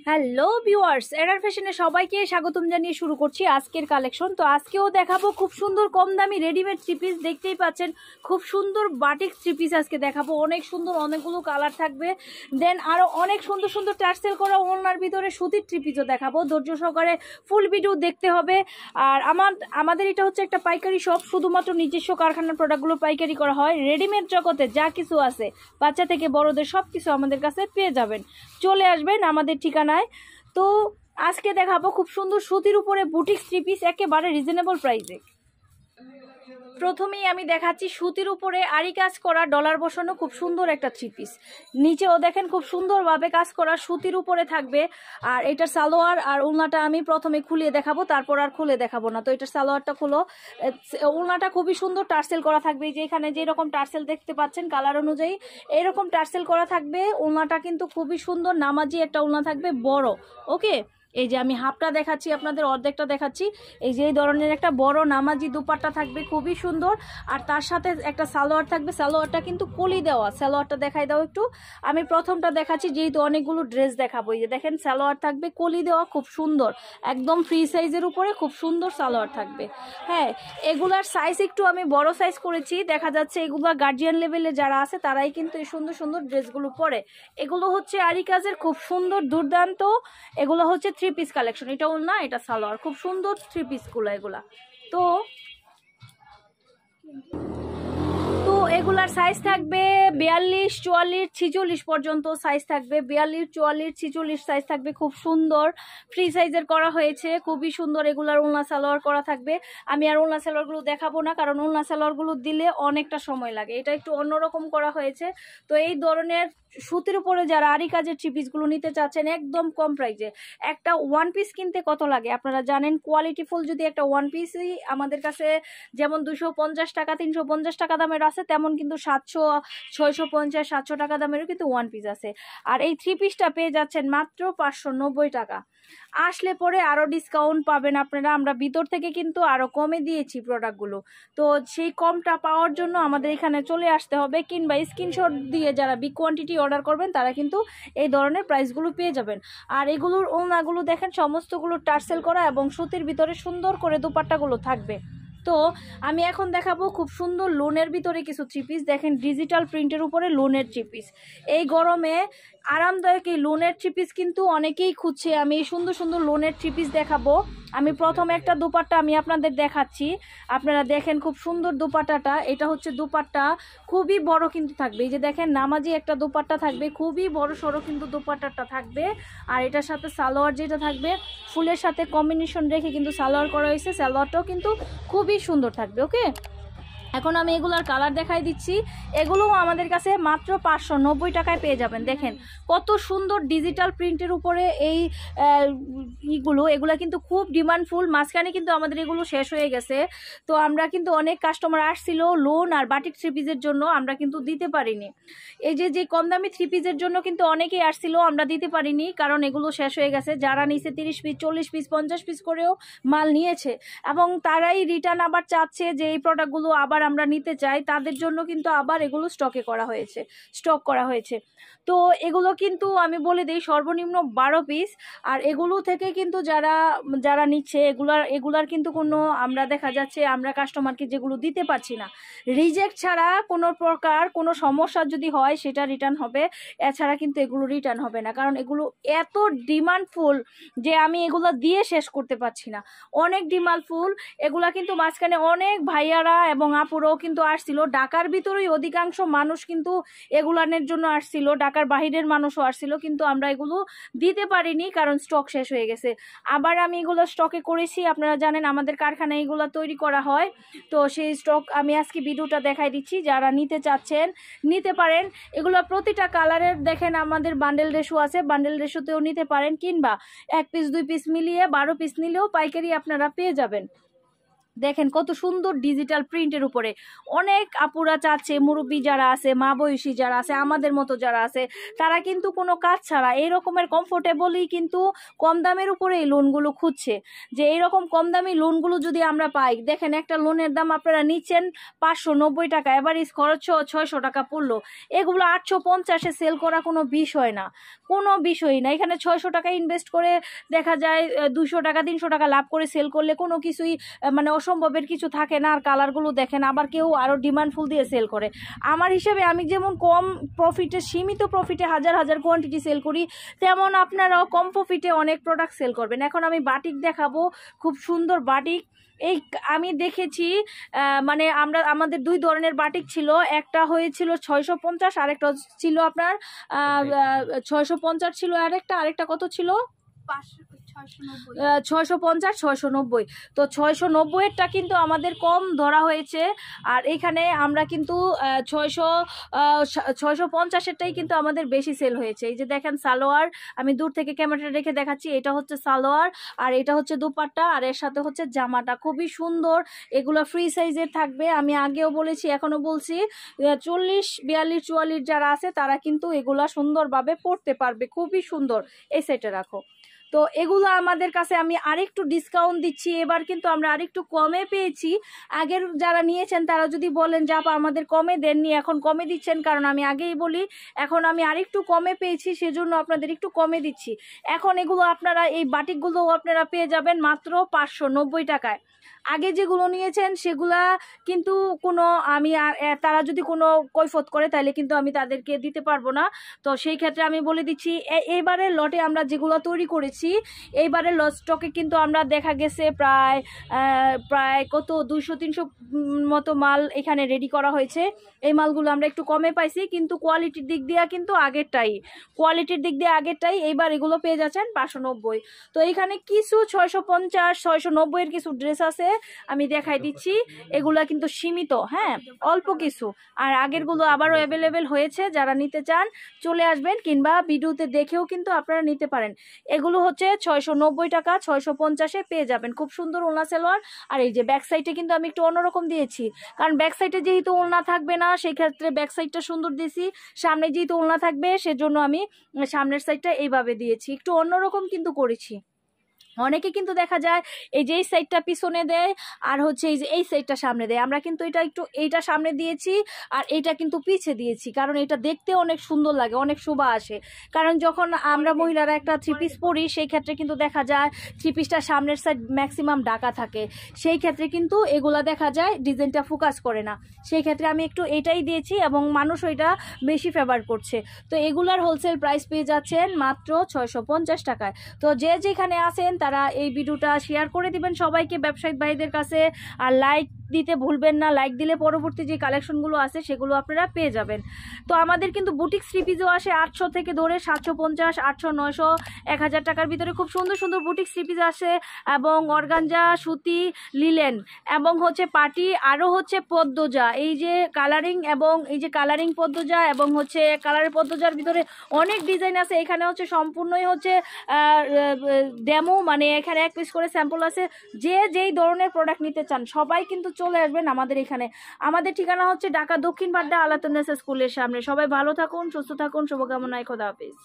Hello viewers, error ফ্যাশনে সবাইকে স্বাগতম জানিয়ে শুরু করছি আজকের কালেকশন। তো আজকেও দেখাবো খুব সুন্দর কম দামি রেডিমেড থ্রি পিস। দেখতেই পাচ্ছেন খুব সুন্দর বাটিক থ্রি পিস আজকে দেখাবো। অনেক সুন্দর, অনেকগুলো কালার থাকবে। দেন আরো অনেক সুন্দর সুন্দর টার্সেল করা ওনার ভিতরে সুতির থ্রি পিসও দেখাবো। ধৈর্য সহকারে ফুল ভিডিও দেখতে হবে। আর আমাদের এটা হচ্ছে একটা পাইকারি শপ, শুধুমাত্র নিজস্ব কারখানার প্রোডাক্টগুলো পাইকারি করা হয়। রেডিমেড জগতে যা কিছু আছে বাচ্চা থেকে বড়দের সব কিছু আমাদের কাছে পেয়ে যাবেন। চলে আসবেন আমাদের ঠিকানায়। তো আজকে দেখাবো খুব সুন্দর সুতির উপরে বুটিক থ্রি পিস, একেবারে রিজনেবল প্রাইসে। প্রথমেই আমি দেখাচ্ছি সুতির উপরে আরি কাজ করা ডলার বসানো খুব সুন্দর একটা থ্রি পিস। নিচেও দেখেন খুব সুন্দরভাবে কাজ করা সুতির উপরে থাকবে। আর এটার সালোয়ার আর ওড়নাটা আমি প্রথমে খুলিয়ে দেখাবো, তারপর আর খুলে দেখাবো না। তো এটার সালোয়ারটা খুলো। ওড়নাটা খুবই সুন্দর টার্সেল করা থাকবে। যে এখানে যেরকম টার্সেল দেখতে পাচ্ছেন কালার অনুযায়ী এরকম টার্সেল করা থাকবে। ওড়নাটা কিন্তু খুবই সুন্দর নামাজি একটা ওড়না থাকবে, বড়। ওকে, এই যে আমি হাফটা দেখাচ্ছি আপনাদের, অর্ধেকটা দেখাচ্ছি। এই যে এই ধরনের একটা বড় নামাজি দুপাট্টা থাকবে, খুবই সুন্দর। আর তার সাথে একটা সালোয়ার থাকবে। সালোয়ারটা কিন্তু কলি দেওয়া। সালোয়ারটা দেখাই দাও একটু। আমি প্রথমটা দেখাচ্ছি যেহেতু অনেকগুলো ড্রেস দেখাবো। এই যে দেখেন সালোয়ার থাকবে কলি দেওয়া, খুব সুন্দর, একদম ফ্রি সাইজের উপরে খুব সুন্দর সালোয়ার থাকবে। হ্যাঁ, এগুলার সাইজ একটু আমি বড় সাইজ করেছি। দেখা যাচ্ছে এগুলা গার্জিয়ান লেভেলে যারা আছে তারাই কিন্তু এই সুন্দর সুন্দর ড্রেসগুলো পরে। এগুলো হচ্ছে আরি কাজের খুব সুন্দর দুর্দান্ত। এগুলো হচ্ছে থ্রি পিস কালেকশন। এটাও না, এটা সালোয়ার, খুব সুন্দর থ্রি পিস গুলো এগুলা। তো তো এগুলার সাইজ থাকবে 42, 44, 46 পর্যন্ত সাইজ থাকবে। 42, 44, 46 সাইজ থাকবে। খুব সুন্দর ফ্রি সাইজের করা হয়েছে, খুবই সুন্দর। এগুলার ওড়না সালোয়ার করা থাকবে। আমি আর ওড়না সালোয়ারগুলো দেখাবো না, কারণ ওড়না সালোয়ারগুলো দিলে অনেকটা সময় লাগে। এটা একটু অন্যরকম করা হয়েছে। তো এই ধরনের সুতির উপরে যারা আরি কাজের থ্রি পিসগুলো নিতে চাচ্ছেন একদম কম প্রাইসে, একটা ওয়ান পিস কিনতে কত লাগে আপনারা জানেন। কোয়ালিটি ফুল যদি একটা ওয়ান পিসই আমাদের কাছে যেমন 250 টাকা 350 টাকা দামের আছে, তেমন কিন্তু 700, 650, 700 টাকা দামেরও কিন্তু ওয়ান পিস আছে। আর এই থ্রি পিসটা পেয়ে যাচ্ছেন মাত্র 590 টাকা। আসলে পরে আরো ডিসকাউন্ট পাবেন আপনারা। আমরা ভিতর থেকে কিন্তু আরো কমে দিয়েছি প্রোডাক্টগুলো। তো সেই কমটা পাওয়ার জন্য আমাদের এখানে চলে আসতে হবে, কিংবা স্ক্রিনশট দিয়ে যারা বিগ কোয়ান্টিটি অর্ডার করবেন তারা কিন্তু এই ধরনের প্রাইসগুলো পেয়ে যাবেন। আর এগুলোর ওড়নাগুলো দেখেন সমস্তগুলো টার্সেল করা এবং সুতির ভিতরে সুন্দর করে দুপাট্টাগুলো থাকবে। তো আমি এখন দেখাবো খুব সুন্দর লোনের ভিতরে কিছু থ্রি পিস। দেখেন ডিজিটাল প্রিন্টের উপরে লোনের থ্রি পিস। এই গরমে আরামদায়ক এই লোনের থ্রি পিস কিন্তু অনেকেই খুঁজছে। আমি এই সুন্দর সুন্দর লোনের থ্রি পিস দেখাবো। আমি প্রথমে একটা দুপাট্টা আমি আপনাদের দেখাচ্ছি। আপনারা দেখেন খুব সুন্দর দুপাট্টাটা। এটা হচ্ছে দুপাট্টা, খুবই বড় কিন্তু থাকবে। এই যে দেখেন নামাজি একটা দুপাট্টা থাকবে, খুবই বড় সড়ো কিন্তু দুপাট্টাটা থাকবে। আর এটার সাথে সালোয়ার যেটা থাকবে ফুলের সাথে কম্বিনেশন রেখে কিন্তু সালোয়ার করা হয়েছে। সালোয়ারটাও কিন্তু খুবই সুন্দর থাকবে। ওকে, এখন আমি এগুলার কালার দেখাই দিচ্ছি। এগুলোও আমাদের কাছে মাত্র 590 টাকায় পেয়ে যাবেন। দেখেন কত সুন্দর ডিজিটাল প্রিন্টের উপরে এই এগুলা কিন্তু খুব ডিমান্ডফুল। মাঝখানে কিন্তু আমাদের এগুলো শেষ হয়ে গেছে। তো আমরা কিন্তু অনেক কাস্টমার আসছিল লোন আর বাটিক থ্রি পিসের জন্য, আমরা কিন্তু দিতে পারিনি। এই যে কম দামি থ্রি পিসের জন্য কিন্তু অনেকেই আসছিল, আমরা দিতে পারিনি কারণ এগুলো শেষ হয়ে গেছে। যারা নিচে 30 পিস, 40 পিস, 50 পিস করেও মাল নিয়েছে এবং তারাই রিটার্ন আবার চাচ্ছে যে এই প্রোডাক্টগুলো আবার আমরা নিতে চাই, তাদের জন্য কিন্তু আবার এগুলো স্টক করা হয়েছে। তো এগুলো কিন্তু আমি বলে দিই সর্বনিম্ন 12 পিস। আর এগুলো থেকে কিন্তু যারা নিচ্ছে এগুলার কিন্তু কোনো, আমরা দেখা যাচ্ছে আমরা কাস্টমারকে যেগুলো দিতে পারছি না, রিজেক্ট ছাড়া কোনো প্রকার কোনো সমস্যা যদি হয় সেটা রিটার্ন হবে। এছাড়া কিন্তু এগুলো রিটার্ন হবে না, কারণ এগুলো এত ডিমান্ডফুল যে আমি এগুলো দিয়ে শেষ করতে পারছি না। অনেক ডিমান্ডফুল এগুলা। কিন্তু মাঝখানে অনেক ভাইয়ারা এবং আপুরাও কিন্তু আসছিল। ঢাকার ভিতরেই অধিকাংশ মানুষ কিন্তু এগুলানের জন্য আসছিল, ঢাকার বাহিরের মানুষও আসছিল, কিন্তু আমরা এগুলো দিতে পারিনি কারণ স্টক শেষ হয়ে গেছে। আবার আমি এগুলো স্টকে করেছি। আপনারা জানেন আমাদের কারখানায় এগুলো তৈরি করা হয়। তো সেই স্টক আমি আজকে ভিডিওটা দেখাই দিচ্ছি। যারা নিতে চাচ্ছেন নিতে পারেন। এগুলো প্রতিটা কালারের দেখেন আমাদের বান্ডেল রেশো আছে, বান্ডেল রেশোতেও নিতে পারেন, কিংবা 1 পিস 2 পিস মিলিয়ে 12 পিস নিলেও পাইকারি আপনারা পেয়ে যাবেন। দেখেন কত সুন্দর ডিজিটাল প্রিন্টের উপরে। অনেক আপুরা চাচ্ছে, মুরব্বী যারা আছে, মা বয়সী যারা আছে, আমাদের মতো যারা আছে, তারা কিন্তু কোনো কাজ ছাড়া এই রকমের কমফোর্টেবলই কিন্তু কম দামের উপরে এই লোনগুলো খুঁজছে, যে এইরকম কম দামি লোনগুলো যদি আমরা পাই। দেখেন একটা লোনের দাম আপনারা নিচ্ছেন 590 টাকা, এভারেজ খরচ 600 টাকা পড়লো। এগুলো 850-এ সেল করা কোনো বিষয় না, কোনো বিষয়ই না। এখানে 600 টাকা ইনভেস্ট করে দেখা যায় 200 টাকা 300 টাকা লাভ করে সেল করলে কোনো কিছুই মানে অসম্ভবের কিছু থাকে না। আর কালারগুলো দেখেন, আবার কেউ আরও ডিমান্ড ফুল দিয়ে সেল করে। আমার হিসেবে আমি যেমন কম প্রফিটে, সীমিত প্রফিটে হাজার হাজার কোয়ান্টিটি সেল করি, তেমন আপনারাও কম প্রফিটে অনেক প্রোডাক্ট সেল করবেন। এখন আমি বাটিক দেখাবো, খুব সুন্দর বাটিক। এই আমি দেখেছি মানে আমাদের 2 ধরনের বাটিক ছিল, একটা হয়েছিল 650, আরেকটা ছিল আপনার 650 ছিল, আরেকটা কত ছিল 650 690। তো 690-এরটা কিন্তু আমাদের কম ধরা হয়েছে, আর এখানে আমরা কিন্তু 650-এরটাই কিন্তু আমাদের বেশি সেল হয়েছে। এই যে দেখেন সালোয়ার, আমি দূর থেকে ক্যামেরাটা রেখে দেখাচ্ছি, এটা হচ্ছে সালোয়ার আর এটা হচ্ছে দুপাট্টা, আর এর সাথে হচ্ছে জামাটা খুবই সুন্দর। এগুলো ফ্রি সাইজের থাকবে, আমি আগেও বলেছি এখনো বলছি, 40 42 44 যারা আছে তারা কিন্তু এগুলা সুন্দরভাবে পরতে পারবে, খুবই সুন্দর। এই সাইডে রাখো। তো এগুলো আমাদের কাছে আমি আরেকটু ডিসকাউন্ট দিচ্ছি, এবার কিন্তু আমরা আরেকটু কমে পেয়েছি। আগের যারা নিয়েছেন তারা যদি বলেন যে আপা আমাদের কমে দেননি, এখন কমে দিচ্ছেন, কারণ আমি আগেই বলি এখন আমি আরেকটু কমে পেয়েছি, সেজন্য আপনাদের একটু কমে দিচ্ছি। এখন এগুলো আপনারা এই বাটিকগুলো আপনারা পেয়ে যাবেন মাত্র 590 টাকায়। আগে যেগুলো নিয়েছেন সেগুলা কিন্তু কোনো আমি তারা যদি কোনো কৈফত করে তাহলে কিন্তু আমি তাদেরকে দিতে পারবো না। তো সেই ক্ষেত্রে আমি বলে দিচ্ছি, এইবারের লটে আমরা যেগুলো তৈরি করেছি, এইবারের লট স্টকে কিন্তু আমরা দেখা গেছে প্রায় কত 200-300 মতো মাল এখানে রেডি করা হয়েছে। এই মালগুলো আমরা একটু কমে পাইছি, কিন্তু কোয়ালিটির দিক দিয়ে কিন্তু আগেরটাই এইবার এগুলো পেয়ে যাচ্ছেন 590। তো এইখানে কিছু 650 690 এর কিছু ড্রেস আছে, আমি দেখাই দিচ্ছি। এগুলা কিন্তু সীমিত, হ্যাঁ অল্প কিছু, আর আগেরগুলো আবারও অ্যাভেলেবেল হয়েছে। যারা নিতে চান চলে আসবেন, কিংবা ভিডিওতে দেখেও কিন্তু আপনারা নিতে পারেন। এগুলো হচ্ছে 690 টাকা, 650-এ পেয়ে যাবেন। খুব সুন্দর ওড়না সালোয়ার। আর এই যে ব্যাক সাইডে কিন্তু আমি একটু অন্যরকম দিয়েছি, কারণ ব্যাক সাইডে যেহেতু ওড়না থাকবে না সেই ক্ষেত্রে ব্যাক সাইডটা সুন্দর দিয়েছি, সামনে যেহেতু ওড়না থাকবে সেজন্য আমি সামনের সাইডটা এইভাবে দিয়েছি, একটু অন্যরকম কিন্তু করেছি। অনেকে কিন্তু দেখা যায় এই যে এই সাইডটা পিছনে দেয় আর হচ্ছে এই যে এই সাইডটা সামনে দেয়, আমরা কিন্তু এইটা সামনে দিয়েছি আর এইটা কিন্তু পিছে দিয়েছি, কারণ এটা দেখতে অনেক সুন্দর লাগে, অনেক শোভা আসে। কারণ যখন আমরা মহিলারা একটা 3 পিস পরি সেই ক্ষেত্রে কিন্তু দেখা যায় 3 পিসটা সামনের সাইড ম্যাক্সিমাম ঢাকা থাকে, সেই ক্ষেত্রে কিন্তু এগুলা দেখা যায় ডিজাইনটা ফোকাস করে না, সেই ক্ষেত্রে আমি একটু এটাই দিয়েছি এবং মানুষ ওইটা বেশি ফেভার করছে। তো এগুলার হোলসেল প্রাইস পেয়ে যাচ্ছেন মাত্র 650 টাকায়। তো যে যেখানে আছেন তারা এই ভিডিওটা শেয়ার করে দিবেন সবাইকে, ব্যবসায়িক ভাইদের কাছে, আর লাইক দিতে ভুলবেন না। লাইক দিলে পরবর্তী যে কালেকশনগুলো আছে সেগুলো আপনারা পেয়ে যাবেন। তো আমাদের কিন্তু বুটিক 3 পিসও আসে 800 থেকে ধরে 750 800 900 1000 টাকার ভিতরে খুব সুন্দর সুন্দর বুটিক 3 পিস আসে, এবং অর্গানজা, সুতি, লিলেন এবং হচ্ছে পাটি, আরও হচ্ছে পদ্মজা, এই যে কালারিং এবং এই যে কালারিং পদ্মজা এবং হচ্ছে কালারের পদ্মজার ভিতরে অনেক ডিজাইন আছে। এখানে হচ্ছে সম্পূর্ণই হচ্ছে ডেমো, মানে এখানে 1 পিস করে স্যাম্পল আছে। যে যেই ধরনের প্রোডাক্ট নিতে চান সবাই কিন্তু চলে আসবেন আমাদের এখানে। আমাদের ঠিকানা হচ্ছে ঢাকা দক্ষিণ বাড্ডা আলাতুন্নেসা স্কুলের সামনে। সবাই ভালো থাকুন, সুস্থ থাকুন, শুভকামনায়, খোদা হাফেজ।